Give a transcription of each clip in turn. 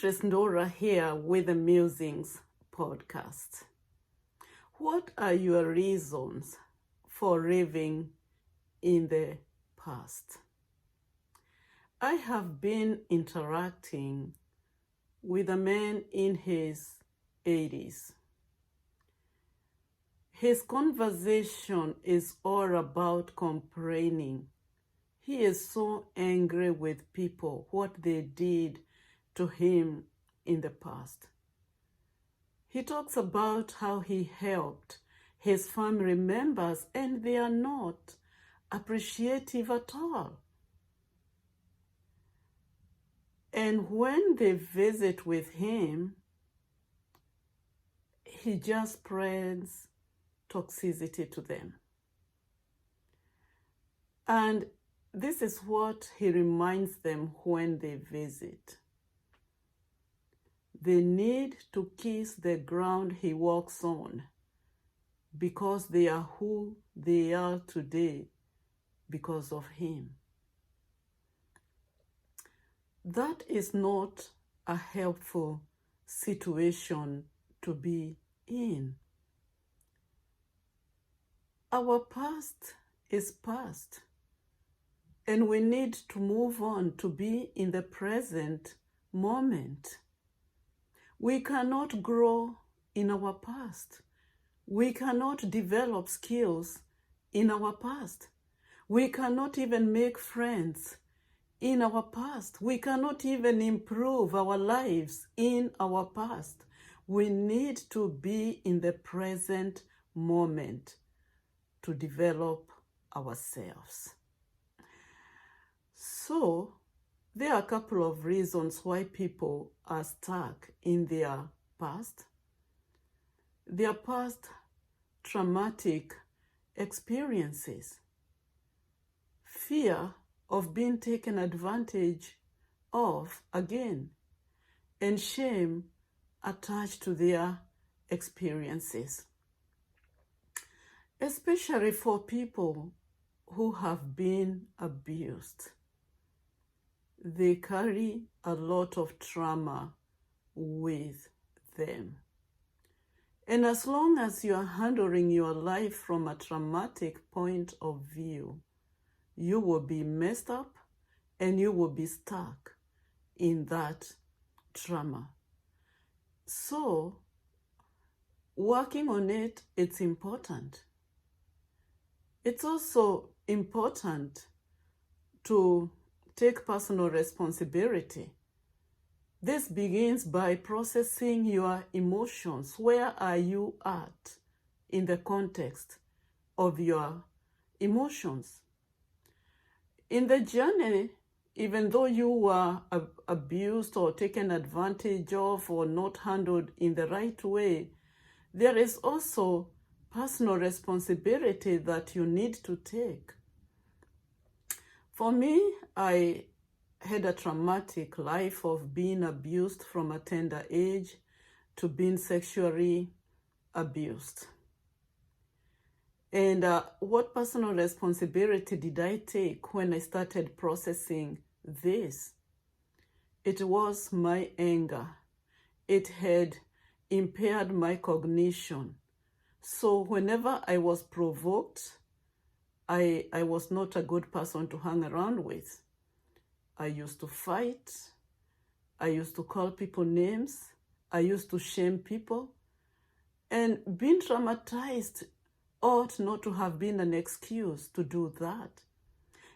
Beatrice Ndura here with the Musings podcast. What are your reasons for living in the past? I have been interacting with a man in his 80s. His conversation is all about complaining. He is so angry with people, what they did to him in the past. He talks about how he helped his family members and they are not appreciative at all. And when they visit with him, he just spreads toxicity to them. And this is what he reminds them when they visit. They need to kiss the ground he walks on because they are who they are today because of him. That is not a helpful situation to be in. Our past is past, and we need to move on to be in the present moment. We cannot grow in our past. We cannot develop skills in our past. We cannot even make friends in our past. We cannot even improve our lives in our past. We need to be in the present moment to develop ourselves. So, there are a couple of reasons why people are stuck in their past traumatic experiences, fear of being taken advantage of again, and shame attached to their experiences. Especially for people who have been abused. They carry a lot of trauma with them. And as long as you are handling your life from a traumatic point of view, you will be messed up and you will be stuck in that trauma. So, working on it, it's important. It's also important to take personal responsibility. This begins by processing your emotions. Where are you at in the context of your emotions? In the journey, even though you were abused or taken advantage of or not handled in the right way, there is also personal responsibility that you need to take. For me, I had a traumatic life of being abused from a tender age to being sexually abused. And what personal responsibility did I take when I started processing this? It was my anger. It had impaired my cognition. So whenever I was provoked, I was not a good person to hang around with. I used to fight. I used to call people names. I used to shame people. And being traumatized ought not to have been an excuse to do that.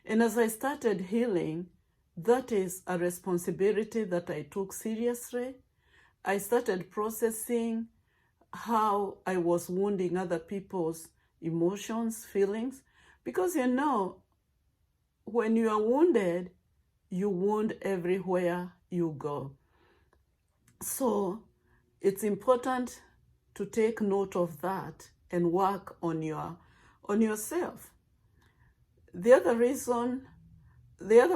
And as I started healing, that is a responsibility that I took seriously. I started processing how I was wounding other people's emotions, feelings. Because when you are wounded, you wound everywhere you go. So it's important to take note of that and work on yourself. The other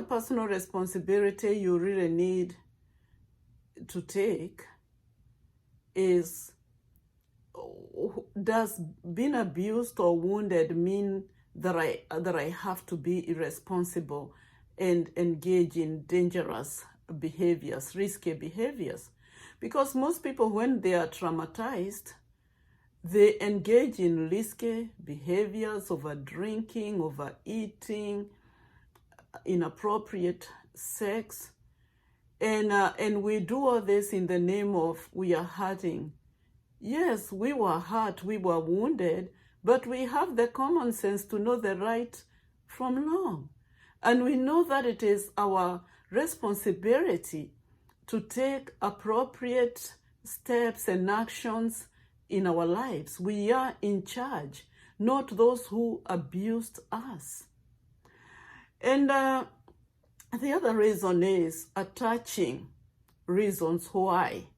personal responsibility you really need to take is, does being abused or wounded mean that I have to be irresponsible and engage in dangerous behaviors, risky behaviors. Because most people, when they are traumatized, they engage in risky behaviors, over drinking, overeating, inappropriate sex. And we do all this in the name of we are hurting. Yes, we were hurt, we were wounded, but we have the common sense to know the right from wrong. And we know that it is our responsibility to take appropriate steps and actions in our lives. We are in charge, not those who abused us. And the other reason is attaching reasons why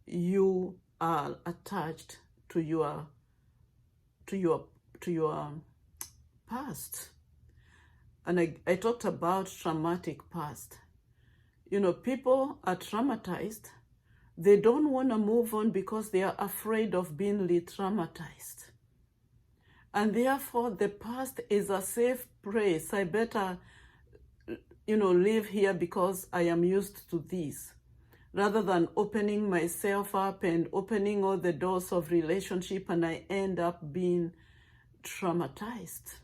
you are attached to your past. And I talked about traumatic past. You know, people are traumatized. They don't want to move on because they are afraid of being re-traumatized. And therefore, the past is a safe place. I better, live here because I am used to this, rather than opening myself up and opening all the doors of relationship, and I end up being traumatized.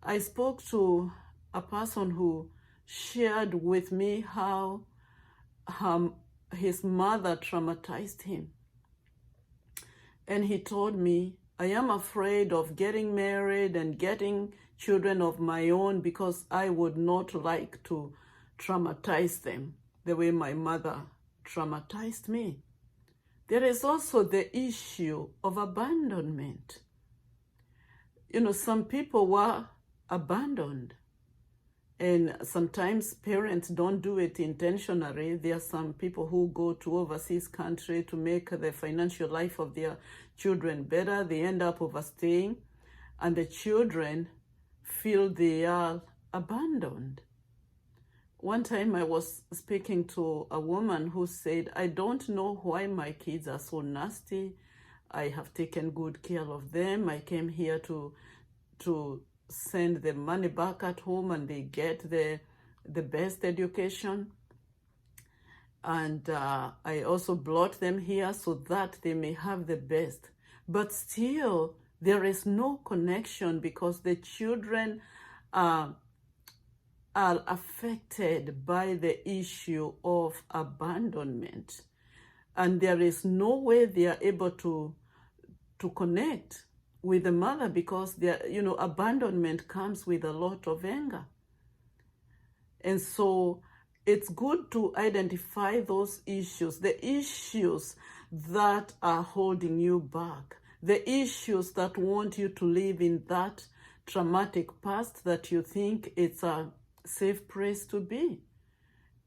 I spoke to a person who shared with me how his mother traumatized him. And he told me, I am afraid of getting married and getting children of my own because I would not like to traumatize them the way my mother traumatized me. There is also the issue of abandonment. Some people were abandoned, and sometimes parents don't do it intentionally. There are some people who go to overseas country to make the financial life of their children better. They end up overstaying, and the children feel they are abandoned. One time I was speaking to a woman who said, I don't know why my kids are so nasty. I have taken good care of them. I came here to send the money back at home, and they get the best education. And I also brought them here so that they may have the best. But still, there is no connection because the children are affected by the issue of abandonment. And there is no way they are able to connect with the mother because abandonment comes with a lot of anger. And so it's good to identify those issues, the issues that are holding you back, the issues that want you to live in that traumatic past that you think it's a safe place to be.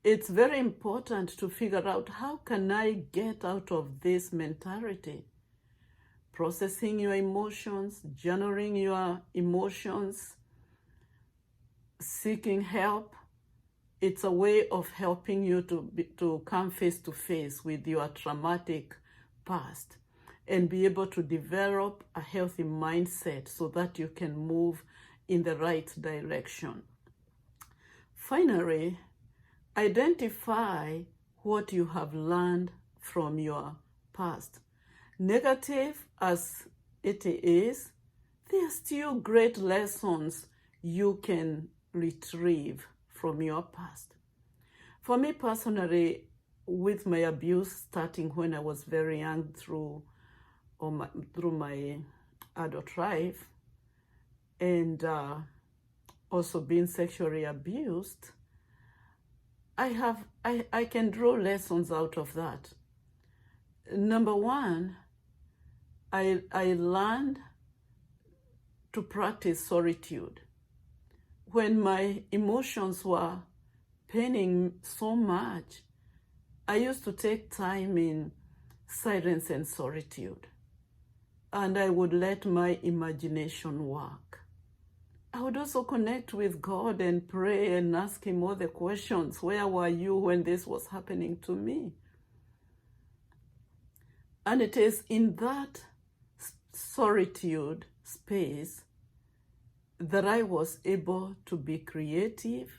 It's very important to figure out, how can I get out of this mentality? Processing your emotions, journaling your emotions, seeking help. It's a way of helping you to come face to face with your traumatic past and be able to develop a healthy mindset so that you can move in the right direction. Finally, identify what you have learned from your past. Negative as it is, there are still great lessons you can retrieve from your past. For me personally, with my abuse starting when I was very young through my adult life, and also being sexually abused, I can draw lessons out of that. Number one, I learned to practice solitude. When my emotions were paining so much, I used to take time in silence and solitude, and I would let my imagination work. I would also connect with God and pray and ask Him all the questions. Where were you when this was happening to me? And it is in that solitude space that I was able to be creative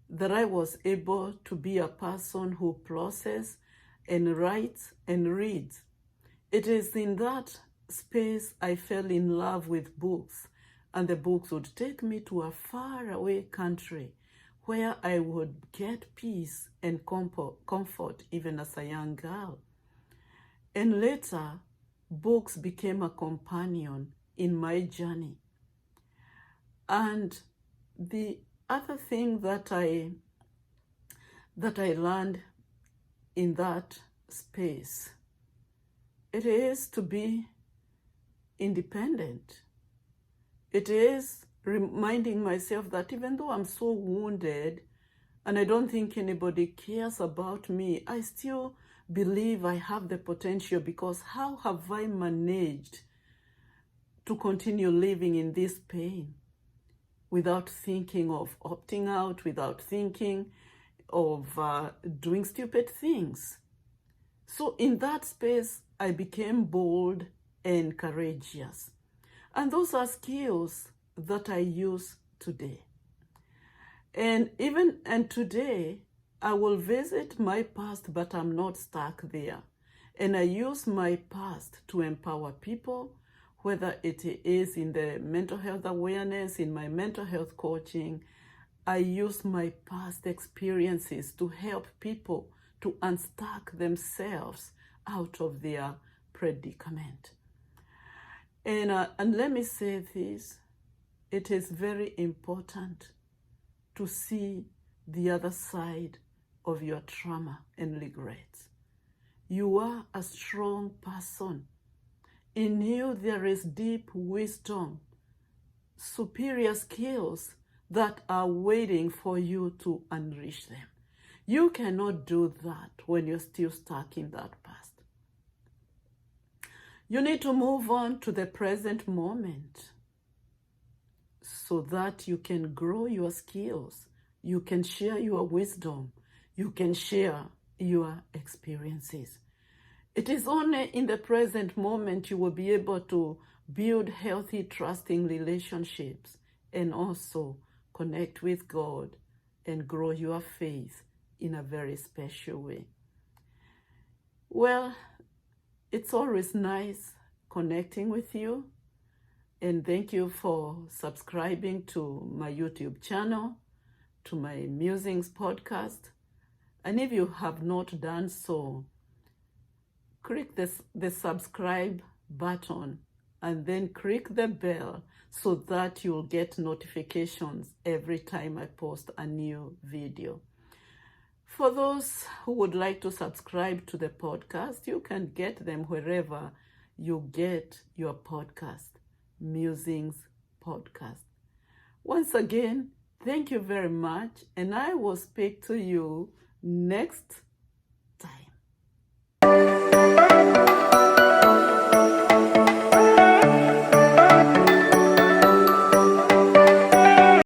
that I was able to be a person who processes and writes and reads. It is in that space I fell in love with books, and the books would take me to a faraway country where I would get peace and comfort even as a young girl. And later, books became a companion in my journey. And the other thing that I learned in that space, it is to be independent. It is reminding myself that even though I'm so wounded and I don't think anybody cares about me, I still believe I have the potential, because how have I managed to continue living in this pain without thinking of opting out, without thinking of doing stupid things? So in that space, I became bold and courageous. And those are skills that I use today. And today, I will visit my past, but I'm not stuck there. And I use my past to empower people, whether it is in the mental health awareness, in my mental health coaching. I use my past experiences to help people to unstuck themselves out of their predicament. And let me say this, it is very important to see the other side of your trauma and regrets. You are a strong person. In you there is deep wisdom, superior skills that are waiting for you to unleash them. You cannot do that when you're still stuck in that past. You need to move on to the present moment so that you can grow your skills, you can share your wisdom, you can share your experiences. It is only in the present moment you will be able to build healthy, trusting relationships and also connect with God and grow your faith in a very special way. Well, it's always nice connecting with you, and thank you for subscribing to my YouTube channel, to my Musings podcast. And if you have not done so, click the subscribe button and then click the bell so that you'll get notifications every time I post a new video. For those who would like to subscribe to the podcast, you can get them wherever you get your podcast, Musings podcast. Once again, thank you very much, and I will speak to you next time.